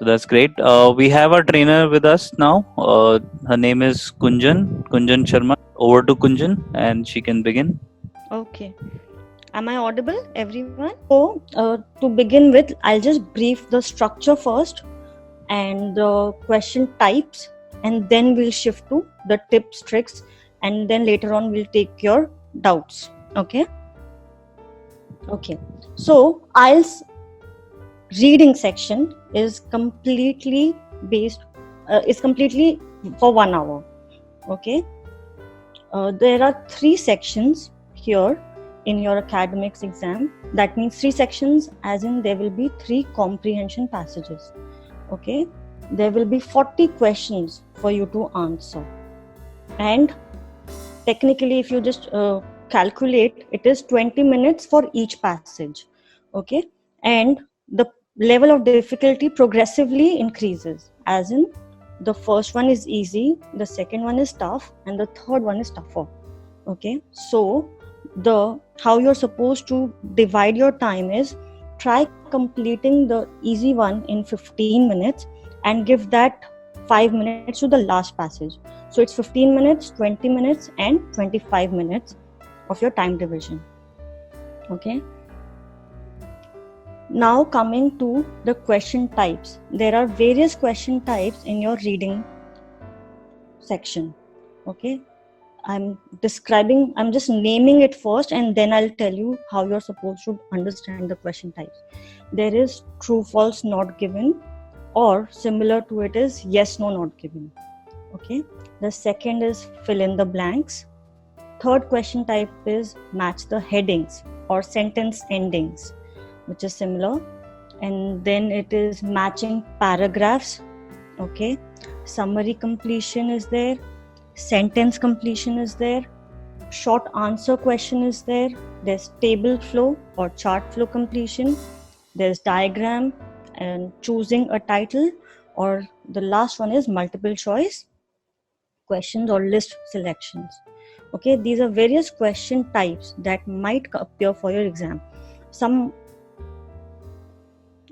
So that's great. We have our trainer with us now. Her name is Kunjan Sharma. Over to Kunjan, and she can begin. Okay. Am I audible, everyone? So, to begin with, I'll just brief the structure first and the question types, and then we'll shift to the tips, tricks, and then later on we'll take your doubts. Okay. Okay. So, IELTS reading section is completely for 1 hour. Okay. There are 3 sections here in your academics exam. That means 3 sections, as in there will be 3 comprehension passages. Okay, there will be 40 questions for you to answer, and technically if you just calculate, it is 20 minutes for each passage. Okay, and the level of difficulty progressively increases, as in the first one is easy, the second one is tough, and the third one is tougher. Okay, so the how you're supposed to divide your time is, try completing the easy one in 15 minutes and give that 5 minutes to the last passage. So it's 15 minutes, 20 minutes, and 25 minutes of your time division. Okay, now coming to the question types, there are various question types in your reading section. Okay, I'm just naming it first, and then I'll tell you how you're supposed to understand the question types. There is true, false, not given, or similar to it is yes, no, not given. Okay. The second is fill in the blanks. Third question type is match the headings or sentence endings, which is similar. And then it is matching paragraphs. Okay. Summary completion is there. Sentence completion is there. Short answer question is there. There's table flow or chart flow completion. There's diagram and choosing a title, or the last one is multiple choice questions or list selections. Okay, these are various question types that might appear for your exam.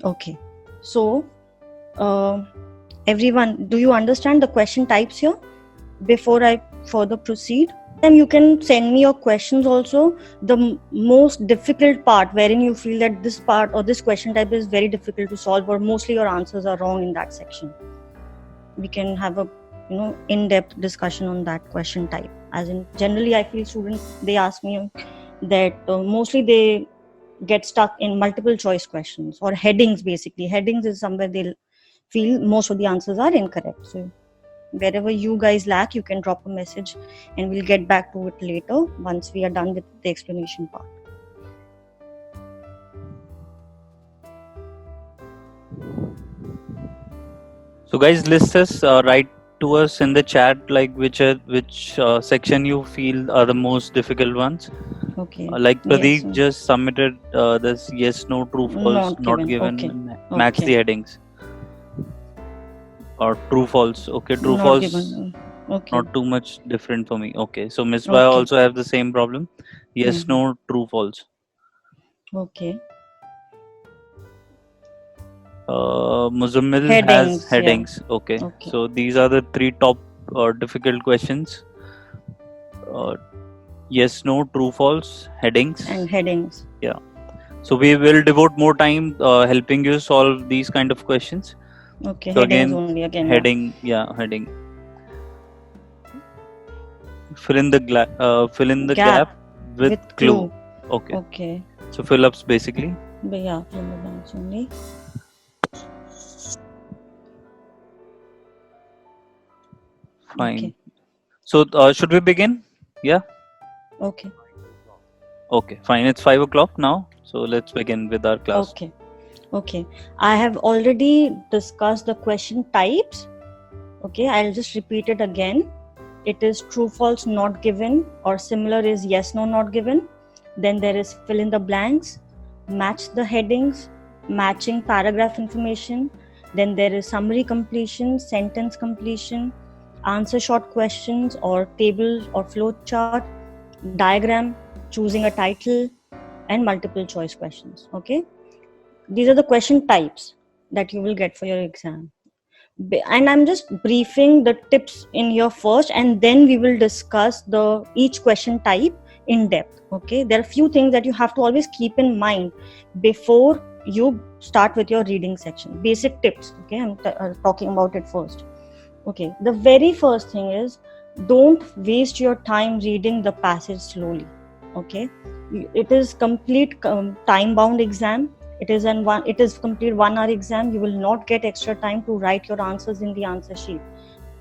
Okay, so everyone, do you understand the question types here? Before I further proceed, and you can send me your questions also, the most difficult part wherein you feel that this part or this question type is very difficult to solve, or mostly your answers are wrong in that section. We can have a in-depth discussion on that question type. As in, generally I feel students, they ask me that mostly they get stuck in multiple choice questions or headings. Basically, headings is somewhere they feel most of the answers are incorrect. So wherever you guys lack, you can drop a message and we'll get back to it later once we are done with the explanation part. So guys, list us, write to us in the chat, like which section you feel are the most difficult ones. Okay. Like Pradeep Yes. just submitted this yes, no, true, false, not given. Okay. Match the headings. Or true, false. Okay, true, Not false. given. Okay. Not too much different for me. Okay, so Miss Bhai also have the same problem. Yes, no, true, false. Okay. Muzammil has headings. Yeah. Okay. So these are the 3 top difficult questions. Yes, no, true, false, headings. And headings. Yeah. So we will devote more time helping you solve these kind of questions. Okay. So headings only again. Heading. Yeah, heading. Fill in the gap with clue. Okay. Okay. So fill ups basically. Yeah, fill in the blanks only. Fine. Okay. So should we begin? Yeah. Okay. Okay, fine. It's 5 o'clock now. So let's begin with our class. Okay. I have already discussed the question types. Okay, I'll just repeat it again. It is true, false, not given, or similar is yes, no, not given. Then there is fill in the blanks, match the headings, matching paragraph information. Then there is summary completion, sentence completion, answer short questions or table or flow chart, diagram, choosing a title, and multiple choice questions. Okay, these are the question types. that you will get for your exam. And I'm just briefing the tips in here first, and then we will discuss the each question type in depth. Okay, there are few things that you have to always keep in mind before you start with your reading section. Basic tips. Okay, I'm talking about it first. Okay, the very first thing is, don't waste your time reading the passage slowly. Okay, it is complete time bound exam. It is complete 1 hour exam. You will not get extra time to write your answers in the answer sheet.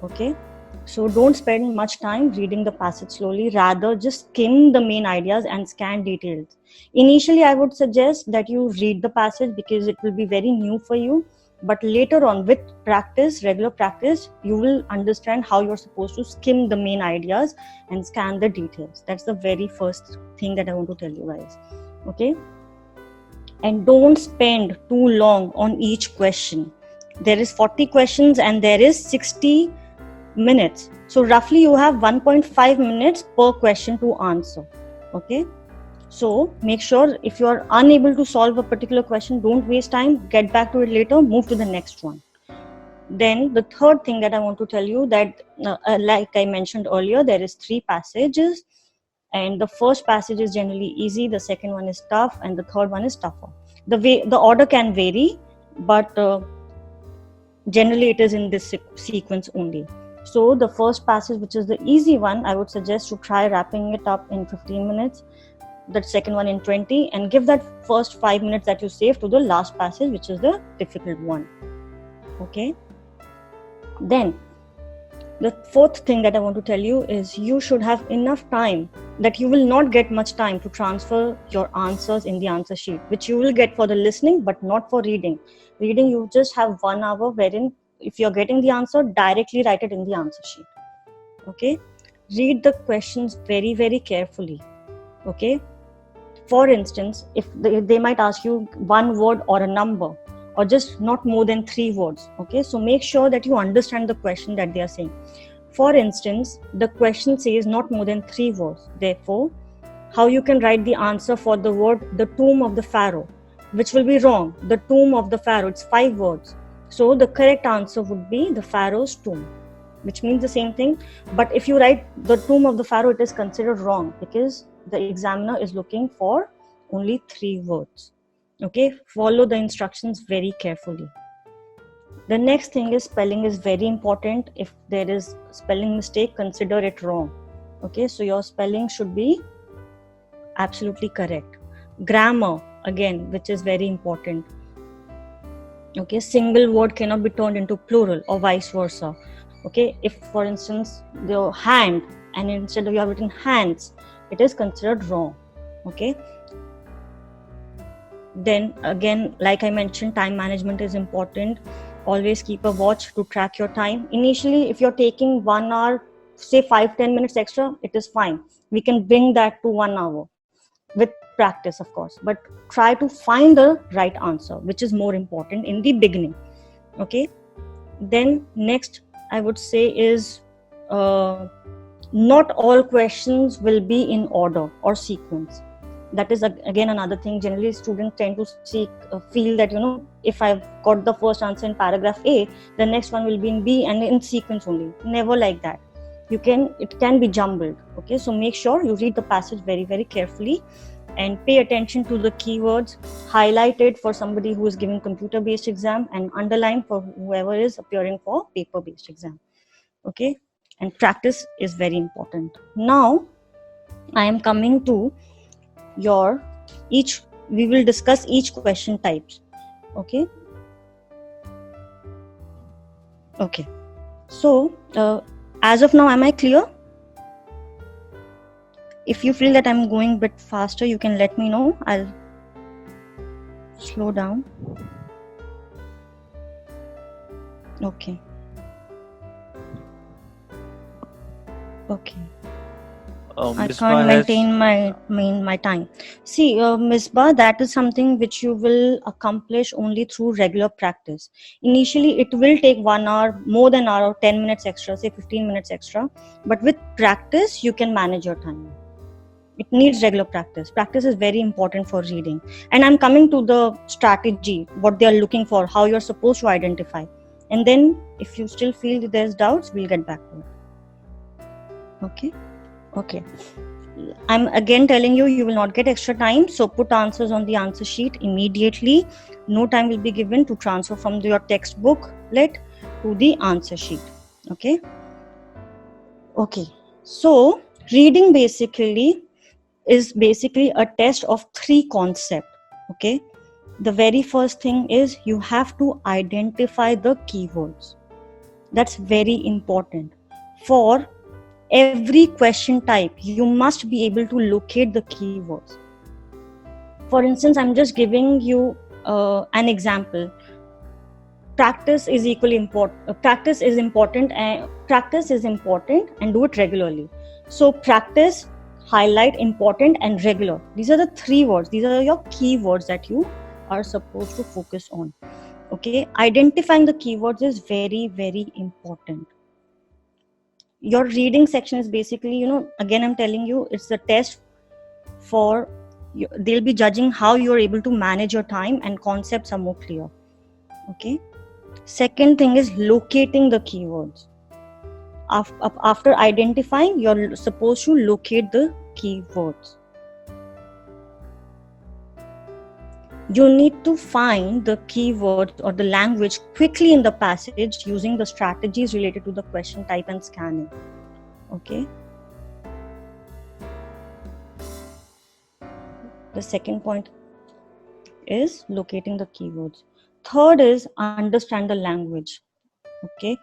Okay, so don't spend much time reading the passage slowly. Rather, just skim the main ideas and scan details. Initially, I would suggest that you read the passage because it will be very new for you. But later on, with practice, regular practice, you will understand how you're supposed to skim the main ideas and scan the details. That's the very first thing that I want to tell you guys. Okay, and don't spend too long on each question. There is 40 questions and there is 60 minutes, so roughly you have 1.5 minutes per question to answer. Okay, so make sure if you are unable to solve a particular question, don't waste time, get back to it later, move to the next one. Then the third thing that I want to tell you, that like I mentioned earlier, there is 3 passages, and the first passage is generally easy, the second one is tough, and the third one is tougher. The order can vary, but generally it is in this sequence only. So the first passage, which is the easy one, I would suggest to try wrapping it up in 15 minutes, the second one in 20, and give that first 5 minutes that you save to the last passage, which is the difficult one. Okay, then the fourth thing that I want to tell you is, you should have enough time, that you will not get much time to transfer your answers in the answer sheet, which you will get for the listening but not for reading. Reading, you just have 1 hour wherein if you're getting the answer, directly write it in the answer sheet. Okay, read the questions very, very carefully. Okay, for instance, if they might ask you one word or a number, or just not more than 3 words. Okay, so make sure that you understand the question that they are saying. For instance, the question says not more than 3 words. Therefore, how you can write the answer for the word the tomb of the pharaoh, which will be wrong. The tomb of the pharaoh, it's 5 words. So the correct answer would be the pharaoh's tomb, which means the same thing. But if you write the tomb of the pharaoh, it is considered wrong because the examiner is looking for only 3 words. Okay, follow the instructions very carefully. The next thing is, spelling is very important. If there is spelling mistake, consider it wrong. Okay, so your spelling should be absolutely correct. Grammar, again, which is very important. Okay, single word cannot be turned into plural or vice versa. Okay, if for instance the hand, and instead of you have written hands, it is considered wrong. Okay, then again, like I mentioned, time management is important. Always keep a watch to track your time. Initially, if you're taking 1 hour, say 5-10 minutes extra, it is fine. We can bring that to 1 hour with practice, of course, but try to find the right answer, which is more important in the beginning. Okay, then next I would say is, not all questions will be in order or sequence. That is again another thing. Generally, students tend to feel that, if I've got the first answer in paragraph A, the next one will be in B and in sequence only. Never like that. It can be jumbled. Okay, so make sure you read the passage very, very carefully and pay attention to the keywords. Highlight it for somebody who is giving computer-based exam, and underline for whoever is appearing for paper-based exam. Okay, and practice is very important. Now, I am coming to we will discuss each question types. Okay, so as of now, am I clear? If you feel that I'm going a bit faster, you can let me know. I'll slow down. Okay. I can't maintain my time. See, Misbah, that is something which you will accomplish only through regular practice. Initially, it will take 1 hour, more than an hour, 10 minutes extra, say 15 minutes extra. But with practice, you can manage your time. It needs regular practice. Practice is very important for reading. And I'm coming to the strategy, what they are looking for, how you're supposed to identify. And then if you still feel that there's doubts, we'll get back to it. Okay. I'm again telling you, you will not get extra time. So put answers on the answer sheet immediately. No time will be given to transfer from your textbook to the answer sheet. Okay. So reading is basically a test of 3 concepts. Okay. The very first thing is you have to identify the keywords. That's very important. For every question type, you must be able to locate the keywords. For instance, I'm just giving you an example. Practice is equally important. Practice is important and do it regularly. So practice, highlight, important, and regular. These are the 3 words. These are your keywords that you are supposed to focus on. Okay, identifying the keywords is very, very important. Your reading section is basically, again, I'm telling you, it's a test for you. They'll be judging how you're able to manage your time and concepts are more clear. Okay. Second thing is locating the keywords. After identifying, you're supposed to locate the keywords. You need to find the keywords or the language quickly in the passage using the strategies related to the question type and scanning. Okay. The second point is locating the keywords. Third is understand the language. Okay.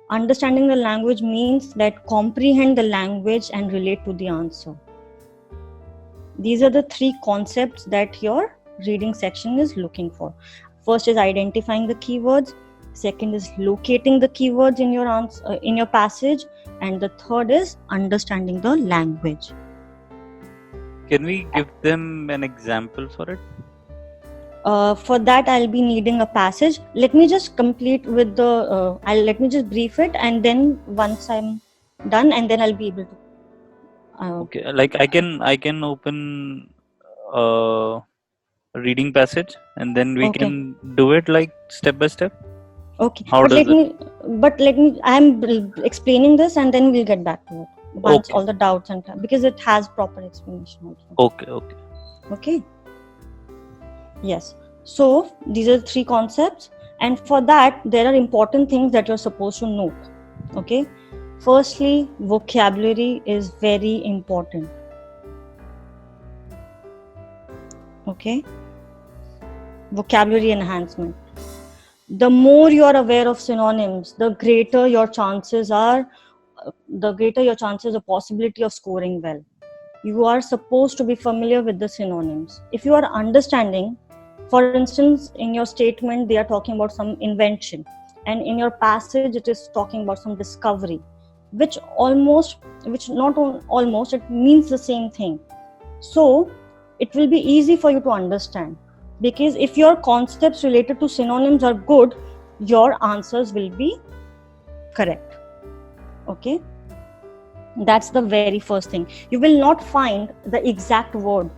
Understanding the language means that comprehend the language and relate to the answer. These are the 3 concepts that your reading section is looking for. First is identifying the keywords. Second is locating the keywords in your answer, in your passage, and the third is understanding the language. Can we give them an example for it? For that, I'll be needing a passage. Let me just complete with the. Let me just brief it, and then once I'm done, and then I'll be able to. Okay, like I can open reading passage and then we can do it like step by step. Okay. Let me I'm explaining this and then we'll get back to it once all the doubts and because it has proper explanation also. Okay. Yes. So these are the 3 concepts, and for that there are important things that you're supposed to note. Okay. Firstly, vocabulary is very important. Okay. Vocabulary enhancement. The more you are aware of synonyms, the greater your chances are, the possibility of scoring well. You are supposed to be familiar with the synonyms. If you are understanding, for instance, in your statement, they are talking about some invention, and in your passage, it is talking about some discovery, it means the same thing. So it will be easy for you to understand. Because if your concepts related to synonyms are good, your answers will be correct. Okay. That's the very first thing. You will not find the exact word,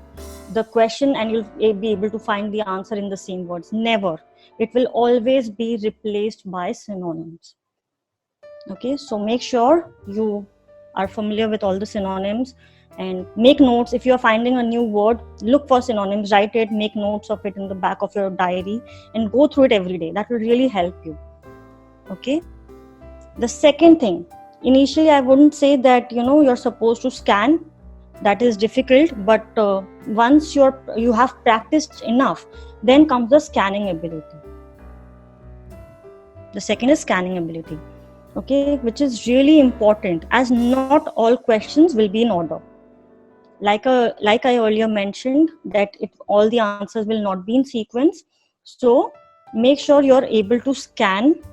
the question, and you'll be able to find the answer in the same words. Never. It will always be replaced by synonyms. Okay. So make sure you are familiar with all the synonyms. And make notes. If you are finding a new word, look for synonyms, write it, make notes of it in the back of your diary and go through it every day. That will really help you. Okay. The second thing, initially I wouldn't say that, you're supposed to scan. That is difficult, but once you have practiced enough, then comes the scanning ability. The second is scanning ability. Okay, which is really important as not all questions will be in order. Like I earlier mentioned that all the answers will not be in sequence. So make sure you're able to scan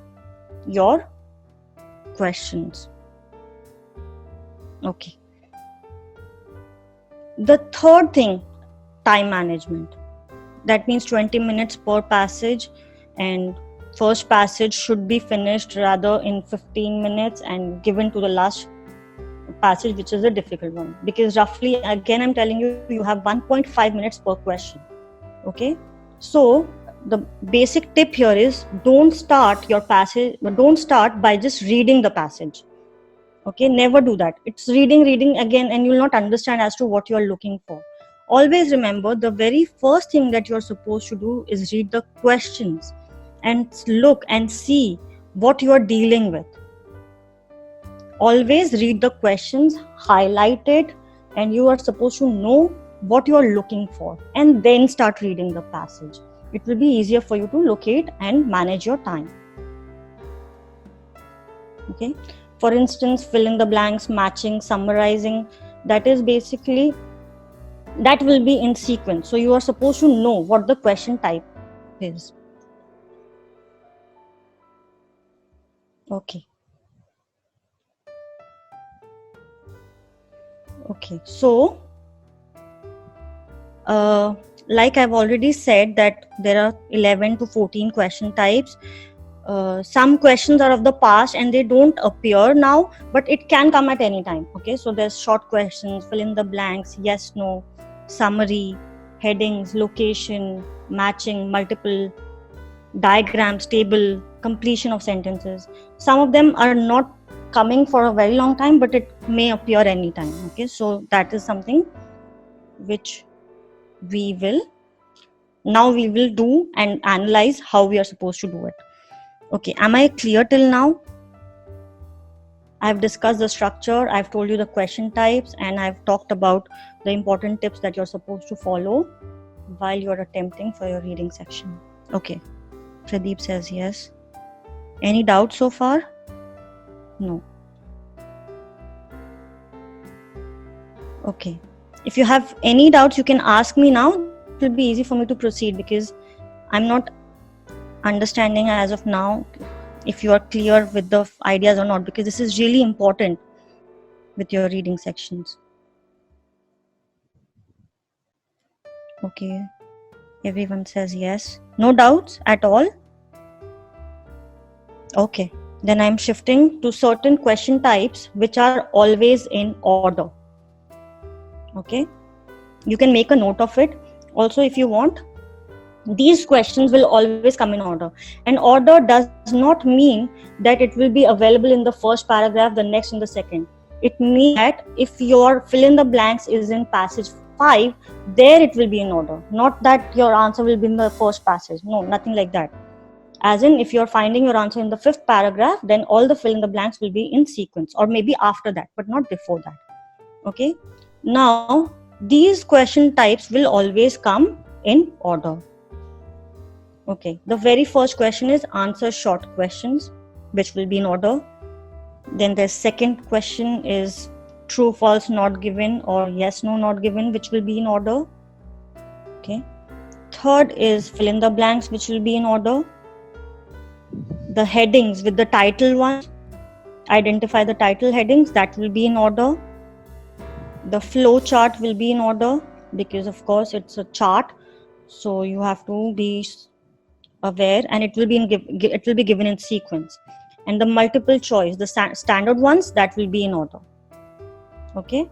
your questions. Okay. The third thing, time management. That means 20 minutes per passage, and first passage should be finished rather in 15 minutes and given to the last passage which is a difficult one, because roughly, again, I'm telling you, you have 1.5 minutes per question. Okay, so the basic tip here is don't start your passage, don't start by just reading the passage. Okay, never do that. It's reading again, and you'll not understand as to what you're looking for. Always remember, the very first thing that you're supposed to do is read the questions and look and see what you're dealing with. Always read the questions, highlight it, and you are supposed to know what you're looking for, and then start reading the passage. It will be easier for you to locate and manage your time. Okay, for instance, fill in the blanks, matching, summarizing, that is basically, that will be in sequence. So you are supposed to know what the question type is. Okay. Okay, so like I've already said that there are 11 to 14 question types. Some questions are of the past and they don't appear now, but it can come at any time. Okay, so there's short questions, fill in the blanks, yes, no, summary, headings, location, matching, multiple, diagrams, table, completion of sentences. Some of them are not coming for a very long time, but it may appear anytime. Okay, so that is something which we will do and analyze how we are supposed to do it. Okay, am I clear till now? I've discussed the structure, I've told you the question types, and I've talked about the important tips that you're supposed to follow while you're attempting for your reading section. Okay, Pradeep says yes. Any doubts so far? No. Okay, if you have any doubts, you can ask me now. It will be easy for me to proceed, because I'm not understanding as of now if you are clear with the ideas or not, because this is really important with your reading sections. Okay, everyone says yes. No doubts at all? Okay, then I'm shifting to certain question types which are always in order. Okay, you can make a note of it also if you want. These questions will always come in order, and order does not mean that it will be available in the first paragraph, the next in the second. It means that if your fill in the blanks is in passage 5, there it will be in order, not that your answer will be in the first passage. No, nothing like that. As in, if you're finding your answer in the 5th paragraph, then all the fill in the blanks will be in sequence, or maybe after that, but not before that. Okay, now these question types will always come in order. Okay, the very first question is answer short questions, which will be in order. Then the second question is true, false, not given, or yes, no, not given, which will be in order. Okay, third is fill in the blanks, which will be in order. The headings with the title ones, identify the title headings, that will be in order. The flow chart will be in order, because of course it's a chart, so you have to be aware, and it will be given in sequence. And the multiple choice, the standard ones, that will be in order. Okay,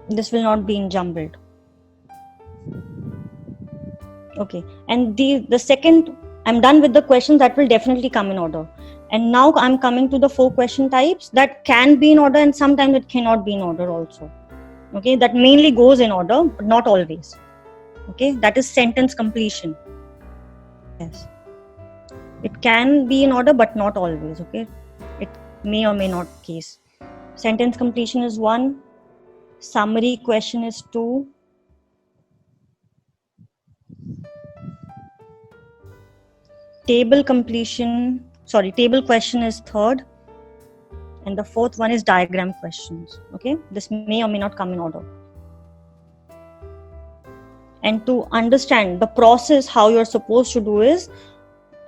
this will not be in jumbled. Okay, and the second, I'm done with the questions that will definitely come in order, and now I'm coming to the 4 question types that can be in order and sometimes it cannot be in order also. Okay, that mainly goes in order but not always. Okay, that is sentence completion. Yes, it can be in order but not always. Okay, it may or may not case. Sentence completion is 1, summary question is 2, table question is 3rd, and the 4th one is diagram questions. Okay, this may or may not come in order. And to understand the process, how you're supposed to do is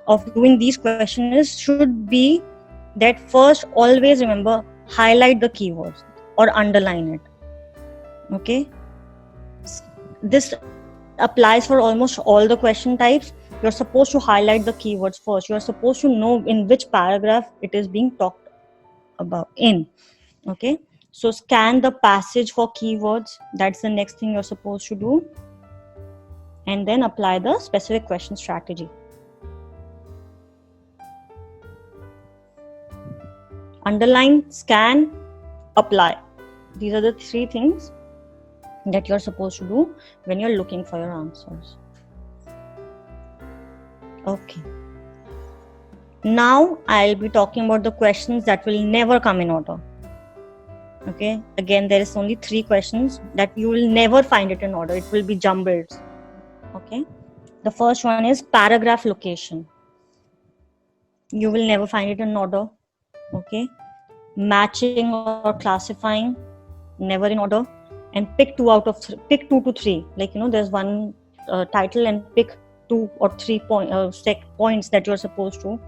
of doing these questions should be that first, always remember, highlight the keywords or underline it. Okay, this applies for almost all the question types. You're supposed to highlight the keywords first. You're supposed to know in which paragraph it is being talked about in. Okay, So scan the passage for keywords. That's the next thing you're supposed to do. And then apply the specific question strategy. Underline, scan, apply. These are the three things that you're supposed to do when you're looking for your answers. Okay. Now I'll be talking about the questions that will never come in order. Okay. Again, there is only 3 questions that you will never find it in order. It will be jumbled. Okay. The first one is paragraph location. You will never find it in order. Okay. Matching or classifying, never in order. And pick 2 to 3. Like, there's one title and pick 2 or 3 points that you're supposed to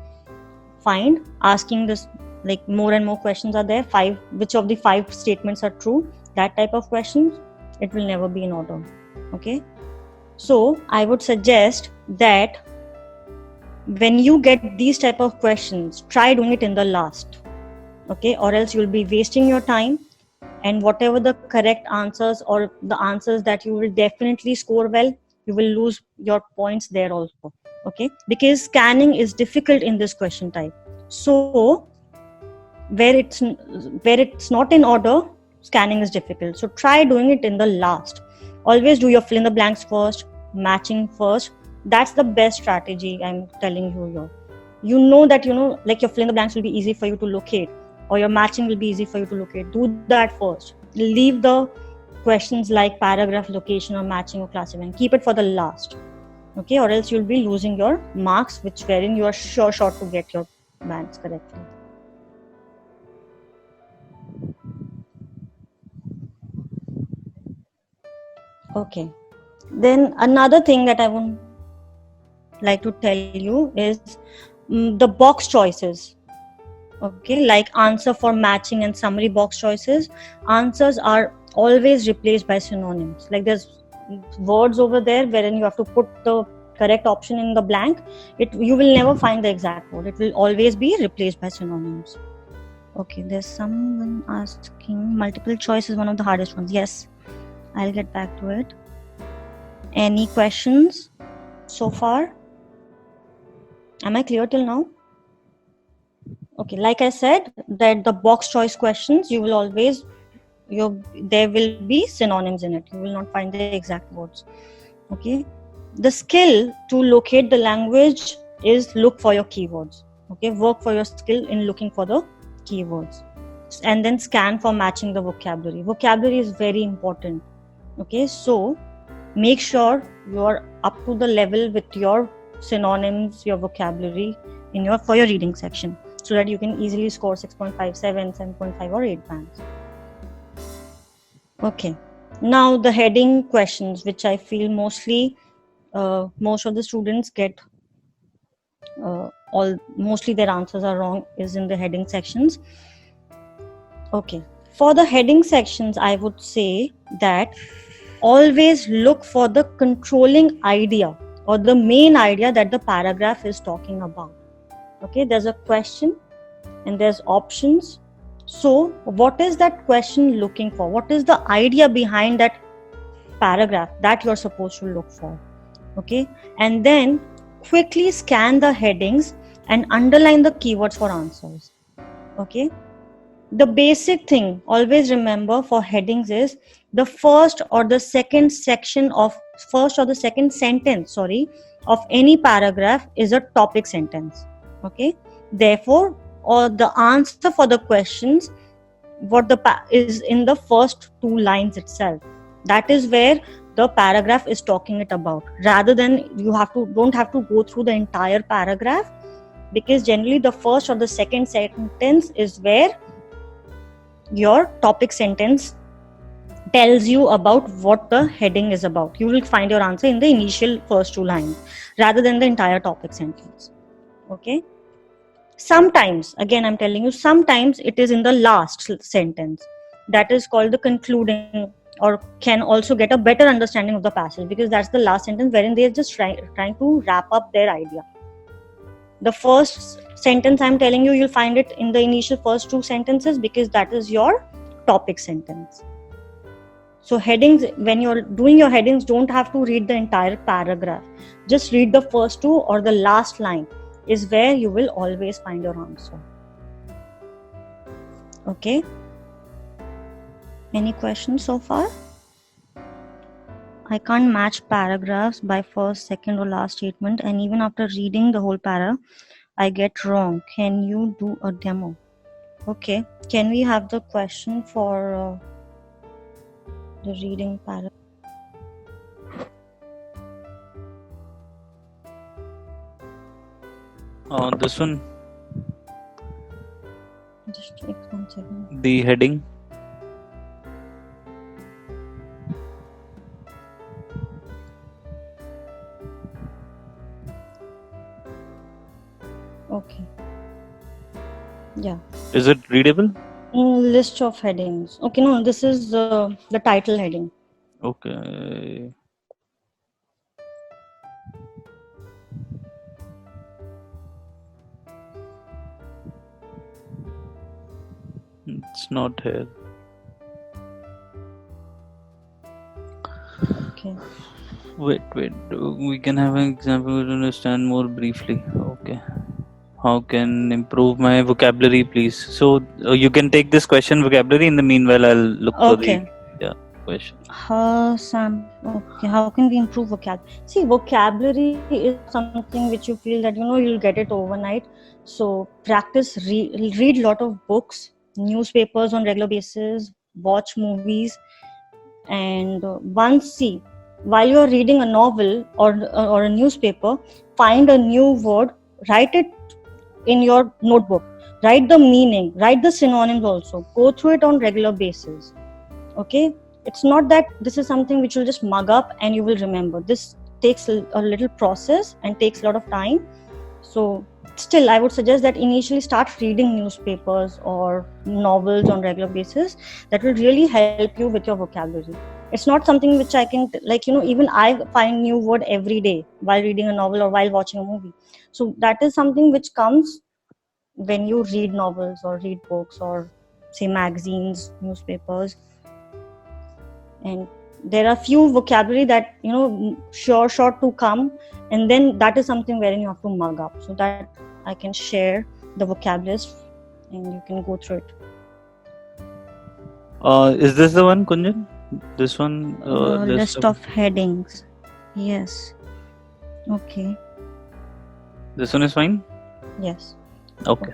find. Asking this, like, more and more questions are there. 5, which of the 5 statements are true? That type of questions, it will never be in order. Okay. So I would suggest that when you get these type of questions, try doing it in the last. Okay, or else you'll be wasting your time, and whatever the correct answers or the answers that you will definitely score well, you will lose your points there also. Okay, because scanning is difficult in this question type. So where it's not in order, scanning is difficult. So try doing it in the last. Always do your fill in the blanks first, matching first. That's the best strategy I'm telling you here. You know that, like, your fill in the blanks will be easy for you to locate, or your matching will be easy for you to locate. Do that first. Leave the questions like paragraph location or matching or classifying. Keep it for the last. Okay, or else you'll be losing your marks, wherein you are sure to get your bands correctly. Okay. Then another thing that I would like to tell you is the box choices. Okay, like answer for matching and summary box choices. Answers are always replaced by synonyms. Like, there's words over there wherein you have to put the correct option in the blank. You will never find the exact word. It will always be replaced by synonyms. Okay, there's someone asking multiple choice is one of the hardest ones. Yes, I'll get back to it. Any questions so far? Am I clear till now? Okay, like I said, that the box choice questions, there will be synonyms in it. You will not find the exact words. Okay, the skill to locate the language is look for your keywords. Okay, work for your skill in looking for the keywords, and then scan for matching the vocabulary. Vocabulary is very important. Okay, so make sure you are up to the level with your synonyms, your vocabulary for your reading section, so that you can easily score 6.5, 7.5 or 8 bands. Okay, now the heading questions, which I feel mostly most of the students get mostly their answers are wrong, is in the heading sections. Okay, for the heading sections, I would say that always look for the controlling idea or the main idea that the paragraph is talking about. Okay, there's a question and there's options. So what is that question looking for? What is the idea behind that paragraph that you're supposed to look for? Okay, and then quickly scan the headings and underline the keywords for answers. Okay, the basic thing, always remember for headings, is the first or the second sentence of any paragraph is a topic sentence. Okay, therefore, or the answer for the questions is in the first 2 lines itself. That is where the paragraph is talking it about, rather than don't have to go through the entire paragraph, because generally the first or the second sentence is where your topic sentence tells you about what the heading is about. You will find your answer in the initial first 2 lines rather than the entire topic sentence. Okay, sometimes, again I'm telling you, sometimes it is in the last sentence. That is called the concluding, or can also get a better understanding of the passage, because that's the last sentence wherein they are just trying to wrap up their idea. The first sentence I'm telling you, you'll find it in the initial first 2 sentences, because that is your topic sentence. So headings, when you're doing your headings, don't have to read the entire paragraph. Just read the first two or the last line is where you will always find your answer. Okay? Any questions so far? I can't match paragraphs by first, second or last statement, and even after reading the whole para, I get wrong. Can you do a demo? Okay. Can we have the question for the reading para? This one, Just take 1 second. the heading. Okay. Yeah. Is it readable? List of headings. Okay, no, this is the title heading. Okay. It's not here. Okay. Wait. We can have an example to understand more briefly. Okay. How can improve my vocabulary, please? So you can take this question vocabulary. In the meanwhile, I'll look for Okay. the question. Sam. Okay. How can we improve vocabulary? See, vocabulary is something which you feel that you'll get it overnight. So practice. Read lot of books, newspapers on regular basis. Watch movies, and while you are reading a novel or a newspaper, find a new word, write it in your notebook, write the meaning, write the synonyms also, go through it on regular basis. Okay, it's not that this is something which you'll just mug up and you will remember. This takes a little process and takes a lot of time. So still, I would suggest that initially start reading newspapers or novels on regular basis. That will really help you with your vocabulary. It's not something which I can, even I find new word every day while reading a novel or while watching a movie. So that is something which comes when you read novels or read books or say magazines, newspapers. And there are few vocabulary that, sure to come, and then that is something wherein you have to mug up. So that I can share the vocabulary and you can go through it. Is this the one, Kunjan? This one? List of headings. Yes. Okay. This one is fine? Yes. Okay.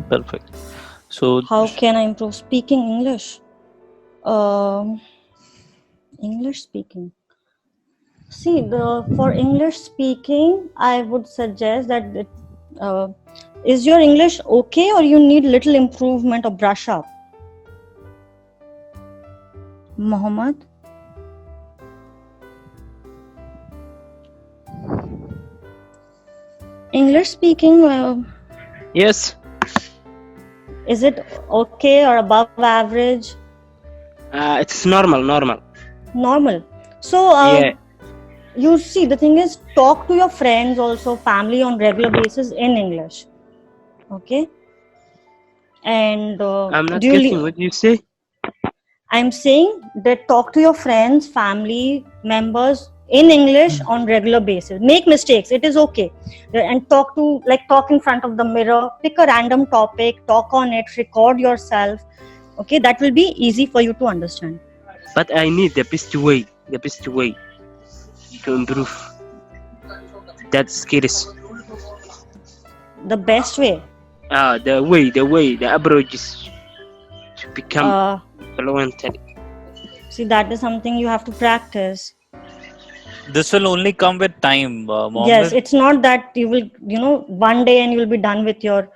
Perfect. So how can I improve speaking English? English speaking. See, for English speaking, I would suggest that is your English okay, or you need little improvement or brush up? Mohammed? English speaking? Yes. Is it okay or above average? It's normal. So you see, the thing is, talk to your friends also, family on regular basis in English. Okay. And I'm not getting what you say. I'm saying that talk to your friends, family members in English on regular basis. Make mistakes, it is okay. And talk in front of the mirror, pick a random topic, talk on it, record yourself. Okay, that will be easy for you to understand. But I need the best way to improve. That's skills. The best way? The approach is to become fluent. See, that is something you have to practice. This will only come with time, Mohammed. Yes, it's not that you will, one day and you will be done with your...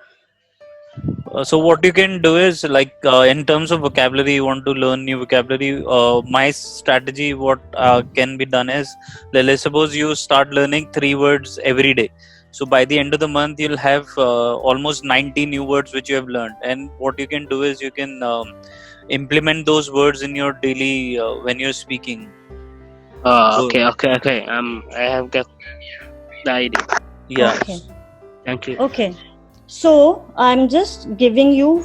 So what you can do is, in terms of vocabulary, you want to learn new vocabulary. My strategy, what can be done is, let's suppose you start learning 3 words every day. So by the end of the month, you'll have almost 90 new words which you have learned. And what you can do is you can implement those words in your daily when you're speaking. Okay. I have got the idea. Yeah. Okay. Thank you. Okay. So I'm just giving you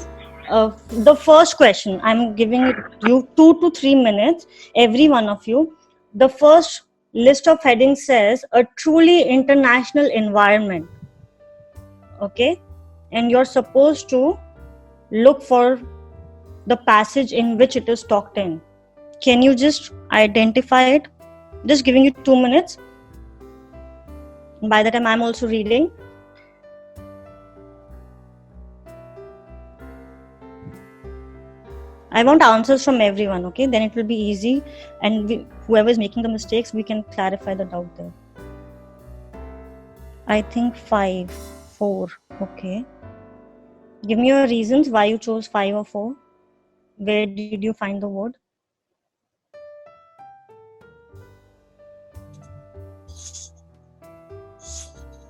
The first question, I'm giving it you 2 to 3 minutes, every one of you. The first list of headings says a truly international environment. Okay, and you're supposed to look for the passage in which it is talked in. Can you just identify it? Just giving you 2 minutes. By the time I'm also reading. I want answers from everyone, okay? Then it will be easy, and whoever is making the mistakes, we can clarify the doubt there. I think 5, 4, okay. Give me your reasons why you chose 5 or 4. Where did you find the word?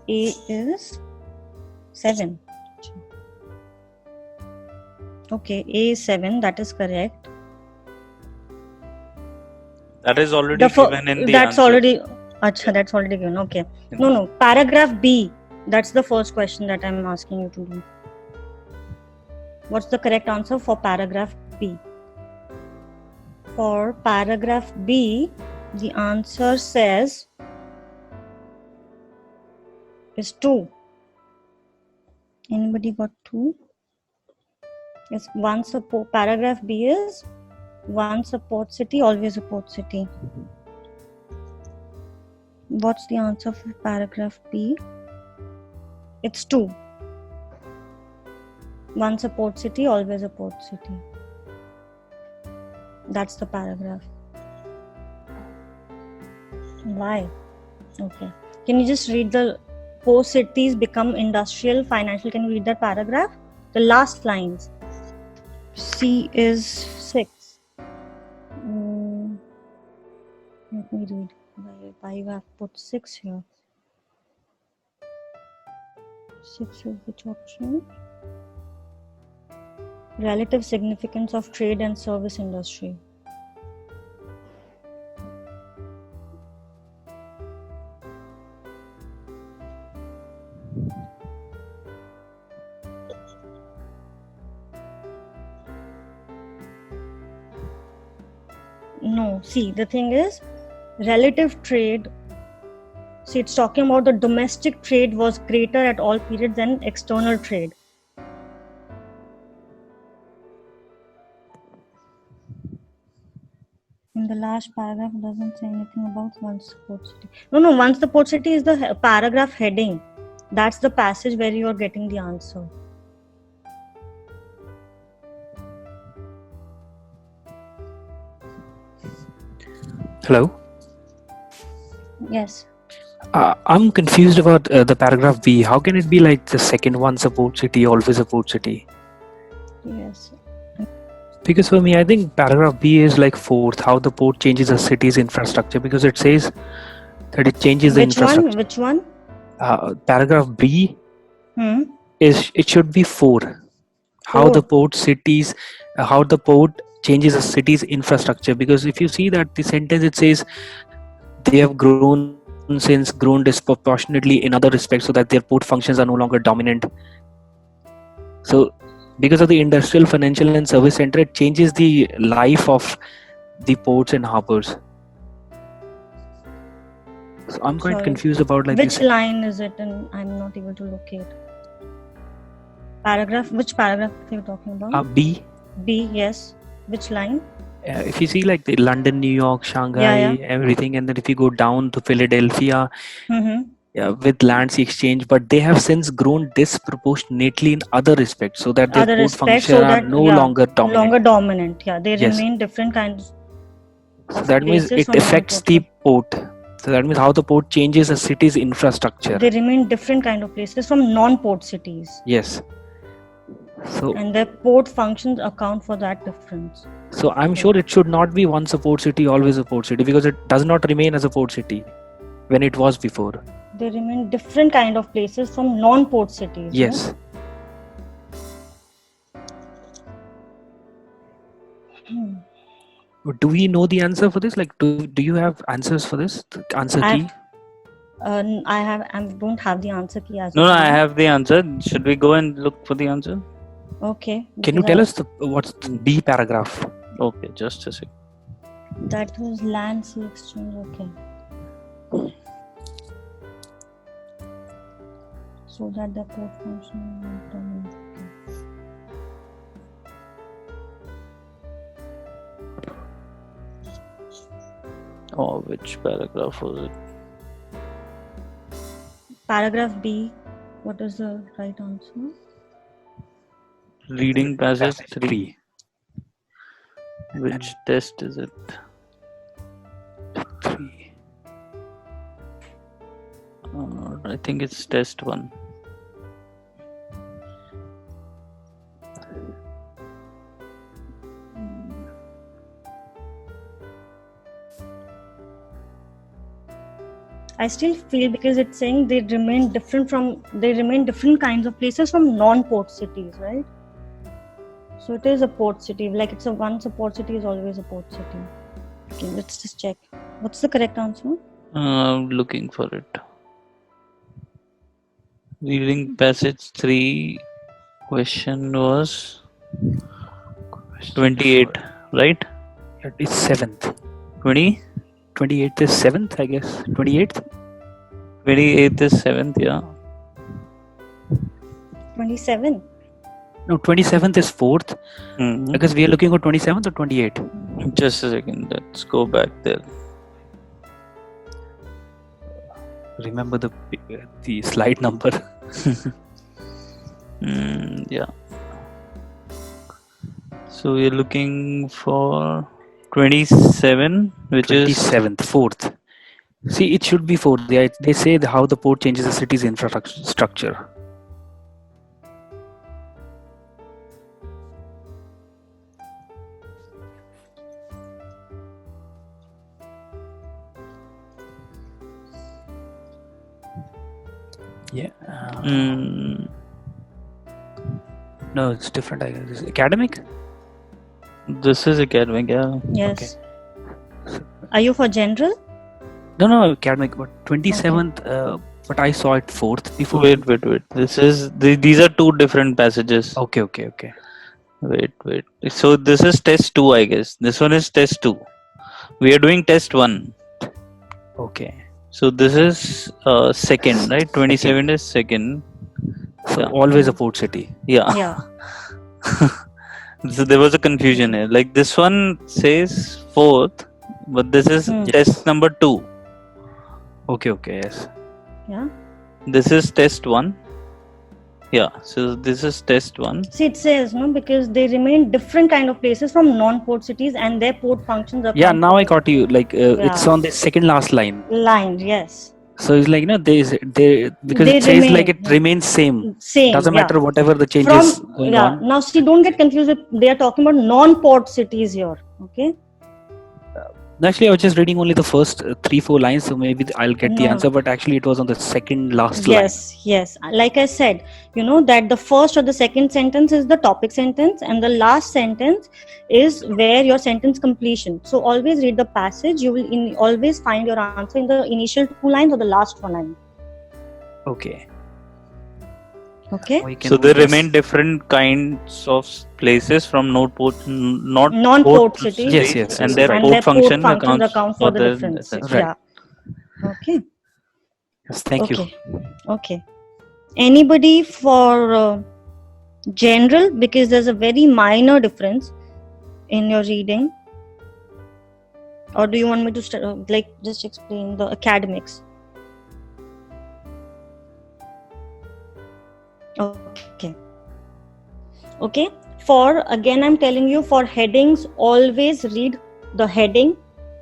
A is 7. Okay, A is 7, that is correct. That is already given in the that's answer. That's already given, okay. No, paragraph B, that's the first question that I'm asking you to do. What's the correct answer for paragraph B? For paragraph B, the answer says is 2. Anybody got 2? Yes, paragraph B is once a port city, always a port city. What's the answer for paragraph B? It's 2. Once a port city, always a port city. That's the paragraph. Why? Okay. Can you just read the port cities become industrial, financial? Can you read that paragraph? The last lines. C is 6. Let me read. Why you have put 6 here? 6 is which option? Relative significance of trade and service industry. No, see, the thing is, relative trade, see, it's talking about the domestic trade was greater at all periods than external trade. In the last paragraph, it doesn't say anything about once the port city. No, once the port city is the paragraph heading. That's the passage where you are getting the answer. Hello? Yes. I'm confused about the paragraph B. How can it be like the second one, support city, always a port city? Yes. Because for me, I think paragraph B is like fourth, how the port changes a city's infrastructure, because it says that it changes the infrastructure. Which one? Paragraph B it should be 4. How the port cities, how the port changes a city's infrastructure. Because if you see that the sentence, it says they have grown disproportionately in other respects, so that their port functions are no longer dominant. So because of the industrial, financial and service center, it changes the life of the ports and harbors. So I'm quite confused about like which line is it, and I'm not able to locate. Paragraph, which paragraph are you talking about? B, yes. Which line? If you see like the London, New York, Shanghai, everything, and then if you go down to Philadelphia, with land sea exchange, but they have since grown disproportionately in other respects, so that their port functions are no longer dominant. Yeah, they remain different kinds. So that means it affects the port. So that means how the port changes a city's infrastructure. They remain different kind of places from non-port cities. Yes. So and their port functions account for that difference. So I'm sure it should not be once a port city, always a port city, because it does not remain as a port city when it was before. They remain different kind of places from non-port cities. Yes. Do we know the answer for this? Like, do you have answers for this? The answer key? I don't have the answer key as No, I have the answer. Should we go and look for the answer? Okay. Can you because tell us what's the B paragraph? Okay, just a second. that was land sea exchange. Okay. So that the port function. Oh, which paragraph was it? Paragraph B. What is the right answer? Reading passage 3. 3. Which test is it? 3. I think it's test 1. I still feel because it's saying they remain different kinds of places from non-port cities, right? So it is a port city. Like once a port city is always a port city. Okay, let's just check. What's the correct answer? Looking for it. Reading passage 3. Question was 28, right? It's 7th. 20? 28th is 7th, I guess. 28th? 28th is 7th, yeah. 27. No, 27th is 4th. Mhm. Because we are looking for 27th or 28th. Just a second, let's go back there. Remember the slide number. Yeah. So we're looking for 27, which is 27th, 4th. See, it should be 4th. They say how the port changes the city's infrastructure. Yeah. No, it's different. I guess. Academic? This is academic, yeah. Yes. Okay. Are you for general? No, academic. But 27th. Okay. But I saw it 4th before. Wait. These are two different passages. Okay. Wait. So this is test 2, I guess. This one is test 2. We are doing test 1. Okay. So this is second, right? 27 is second. So Yeah. always a port city. Yeah. So there was a confusion here. Like this one says 4th, but this is test number 2. Okay, yes. Yeah. This is test 1. Yeah, so this is test 1. See, it says, no, because they remain different kind of places from non-port cities and their port functions are... Yeah, now I got you. Like, it's on the second last line. Yes. So it's like, because it says like it remains same. Doesn't matter whatever the changes going on. Now see, don't get confused with, they are talking about non-port cities here. Okay. Actually, I was just reading only the first 3-4 lines, so maybe I'll get the answer. But actually, it was on the second last line. Yes. Like I said, that the first or the second sentence is the topic sentence, and the last sentence is where your sentence completion. So always read the passage. You will always find your answer in the initial 2 lines or the last 1 line. Okay. So they remain different kinds of places from non-port cities. Yes. And their port function accounts for the differences. Right. Yeah. Okay. Yes, thank you. Okay. Anybody for general, because there's a very minor difference in your reading, or do you want me to just explain the academics? Okay. I'm telling you, for headings, always read the heading.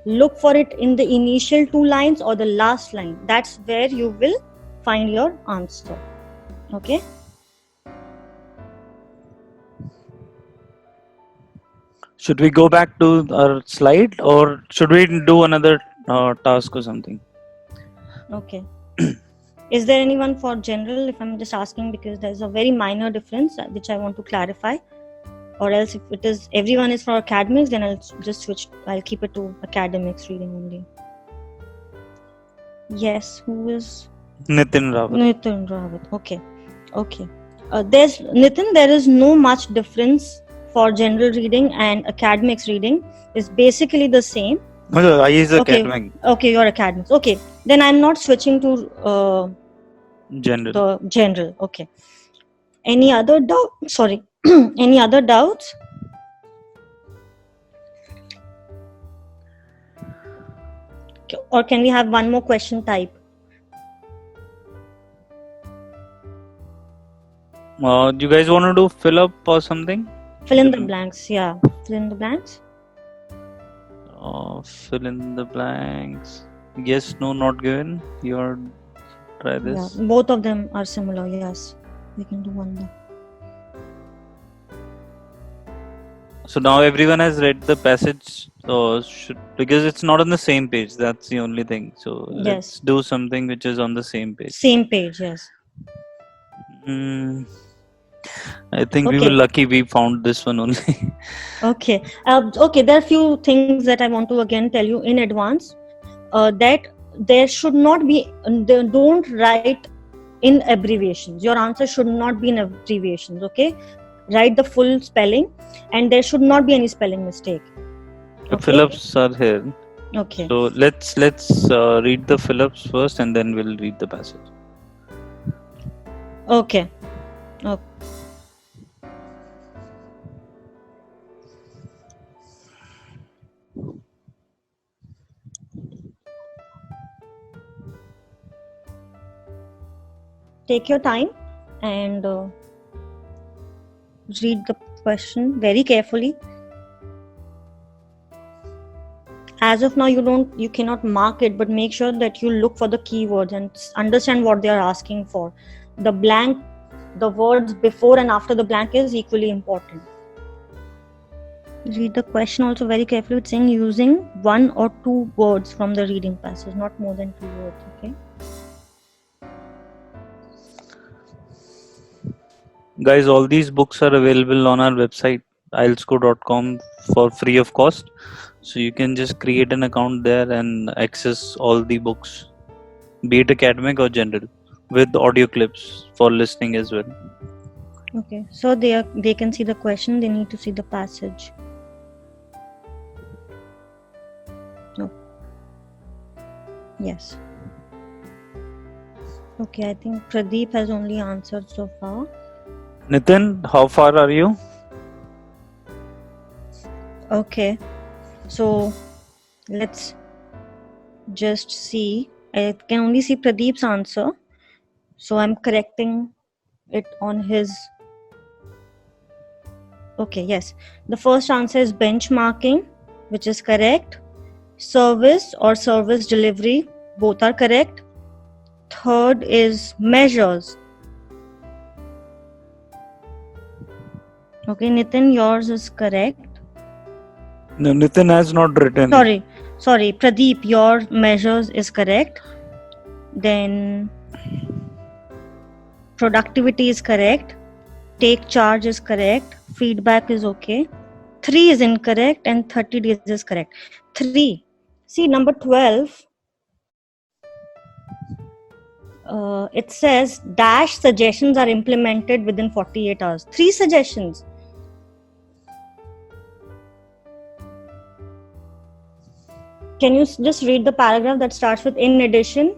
Look for it in the initial 2 lines or the last line. That's where you will find your answer. Okay. Should we go back to our slide, or should we do another task or something? Okay. Is there anyone for general? If I'm just asking because there's a very minor difference which I want to clarify, or else if it is everyone is for academics, then I'll just switch. I'll keep it to academics reading only. Yes, who is? Nitin Rawat. Okay. There's Nitin, there is no much difference for general reading and academics reading. It's basically the same. No, I is Okay. academic. Okay, you're academics. Okay, then I'm not switching to General. the general. Okay. Any other doubt? Sorry. Any other doubts? Or can we have one more question type? Do you guys want to do fill up or something? Fill in the blanks. Yeah. Fill in the blanks. Fill in the blanks. Yes, no, not given. You're try this. Yeah. Both of them are similar. Yes. We can do one more. So now everyone has read the passage, because it's not on the same page. That's the only thing. So let's do something which is on the same page. Same page, yes. I think we were lucky we found this one only. Okay. Okay, there are a few things that I want to again tell you in advance. That there should not be, don't write in abbreviations. Your answer should not be in abbreviations, okay? Write the full spelling and there should not be any spelling mistake. The fill-ups are here. Okay. So let's read the fill-ups first and then we'll read the passage. Okay. Take your time and read the question very carefully. As of now, you cannot mark it, but make sure that you look for the keywords and understand what they are asking for. The blank, the words before and after the blank is equally important. Read the question also very carefully. It's saying using 1 or 2 words from the reading passage, not more than 2 words, okay? Guys, all these books are available on our website, ilesco.com, for free of cost. So you can just create an account there and access all the books, be it academic or general, with audio clips for listening as well. Okay, so they can see the question, they need to see the passage. No. Yes. Okay, I think Pradeep has only answered so far. Nitin, how far are you? Okay, so let's just see. I can only see Pradeep's answer, so I'm correcting it on his. Okay, yes, the first answer is benchmarking, which is correct. Service or service delivery, both are correct. Third is measures. Okay, Nitin, yours is correct. No, Nitin has not written. Sorry, Pradeep, your measures is correct. Then productivity is correct. Take charge is correct. Feedback is okay. 3 is incorrect and 30 days is correct. 3. See, number 12. It says dash suggestions are implemented within 48 hours. 3 suggestions. Can you just read the paragraph that starts with in addition?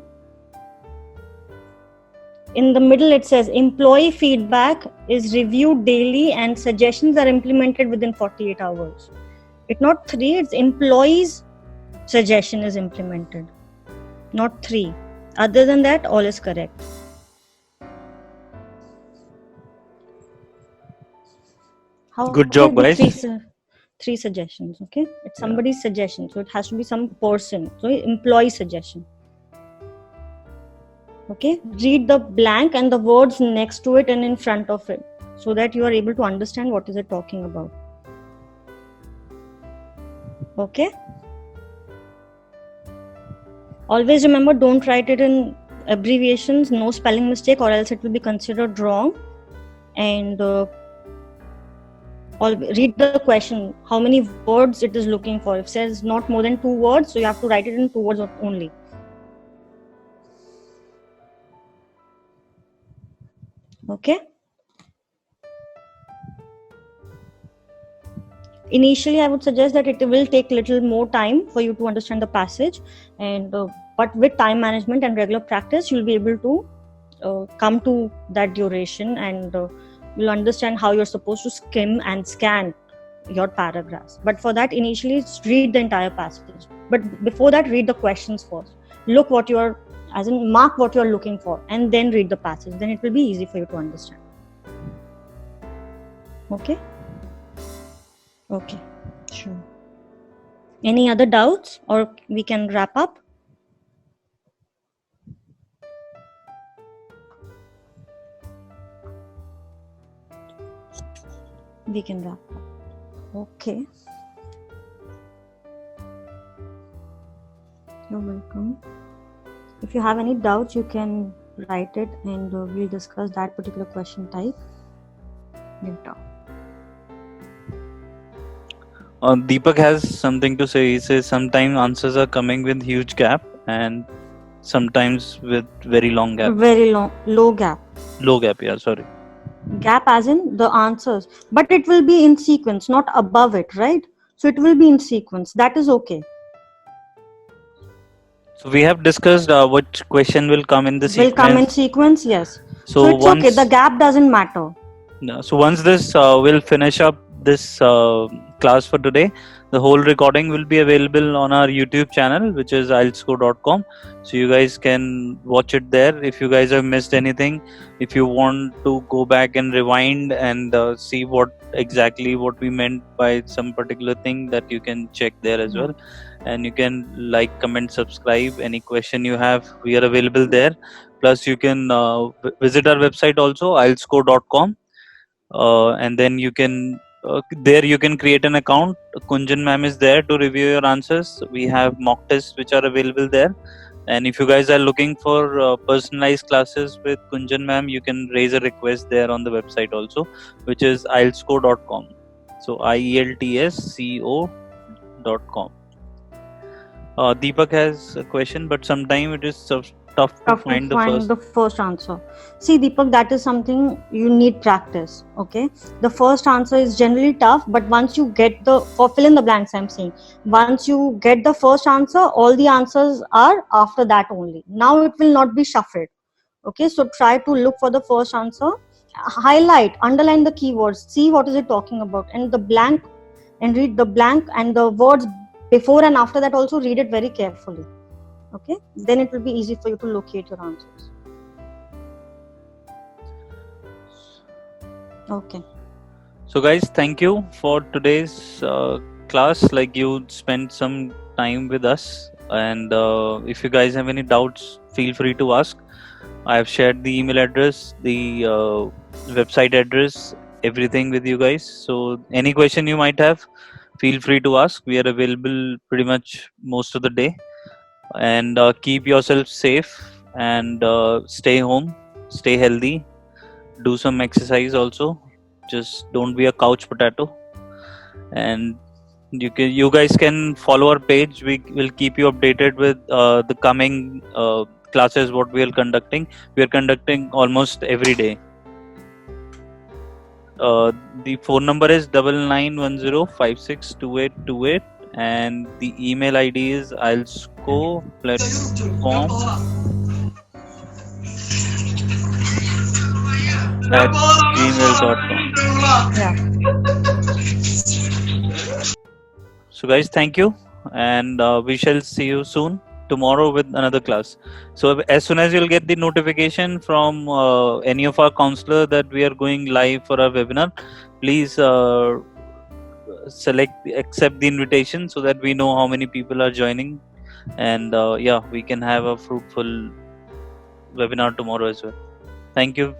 In the middle it says employee feedback is reviewed daily and suggestions are implemented within 48 hours. It's not 3, it's employees suggestion is implemented, not 3. Other than that, all is correct. Good job, guys. 3 suggestions, okay? It's somebody's suggestion, so it has to be some person. So employee suggestion. Okay, read the blank and the words next to it and in front of it, so that you are able to understand what is it talking about. Okay. Always remember, don't write it in abbreviations, no spelling mistake, or else it will be considered wrong. And read the question, how many words it is looking for. If it says not more than 2 words, so you have to write it in 2 words only. Okay. initially I would suggest that it will take little more time for you to understand the passage, and but with time management and regular practice, you'll be able to come to that duration, and you'll understand how you're supposed to skim and scan your paragraphs. But for that, initially read the entire passage, but before that, read the questions first. Look what you're, as in mark what you're looking for, and then read the passage. Then it will be easy for you to understand. Okay, sure. Any other doubts, or we can wrap up? We can wrap up. Okay. You're welcome. If you have any doubts, you can write it, and we'll discuss that particular question type later. Deepak has something to say. He says sometimes answers are coming with huge gap and sometimes with very long gap. Very low gap. Low gap, yeah, sorry. Gap as in the answers, but it will be in sequence, not above it, right? So it will be in sequence. That is okay. So we have discussed which question will come in the sequence. Will come in sequence, yes. So it's okay. The gap doesn't matter. So once this will finish up this class for today, the whole recording will be available on our YouTube channel, which is ieltsco.com. So you guys can watch it there. If you guys have missed anything, if you want to go back and rewind and see what we meant by some particular thing, that you can check there as well. And you can like, comment, subscribe. Any question you have, we are available there. Plus you can visit our website also, ieltsco.com. And then you can there you can create an account. Kunjan ma'am is there to review your answers. We have mock tests which are available there. And if you guys are looking for personalized classes with Kunjan ma'am, you can raise a request there on the website also, which is ieltsco.com. So ieltsco.com. Deepak has a question, but sometimes it is tough to find the first answer. See, Deepak, that is something you need practice. Okay, the first answer is generally tough, but once you get fill in the blanks, I'm saying, once you get the first answer, all the answers are after that only. Now it will not be shuffled. Okay, so try to look for the first answer, highlight, underline the keywords, see what is it talking about, and the blank, and read the blank and the words before and after that also, read it very carefully. Okay, then it will be easy for you to locate your answers. Okay. So guys, thank you for today's class. Like, you spent some time with us, and if you guys have any doubts, feel free to ask. I have shared the email address, the website address, everything with you guys. So any question you might have, feel free to ask. We are available pretty much most of the day. And keep yourself safe, and stay home, stay healthy, do some exercise also. Just don't be a couch potato. And you guys can follow our page. We will keep you updated with the coming classes, what we are conducting. We are conducting almost every day. The phone number is 9910562828, and the email ID is ieltsco.platform@gmail.com. Yeah. So guys, thank you, and we shall see you soon tomorrow with another class. So as soon as you'll get the notification from any of our counselor that we are going live for our webinar, please accept the invitation so that we know how many people are joining, and we can have a fruitful webinar tomorrow as well. Thank you.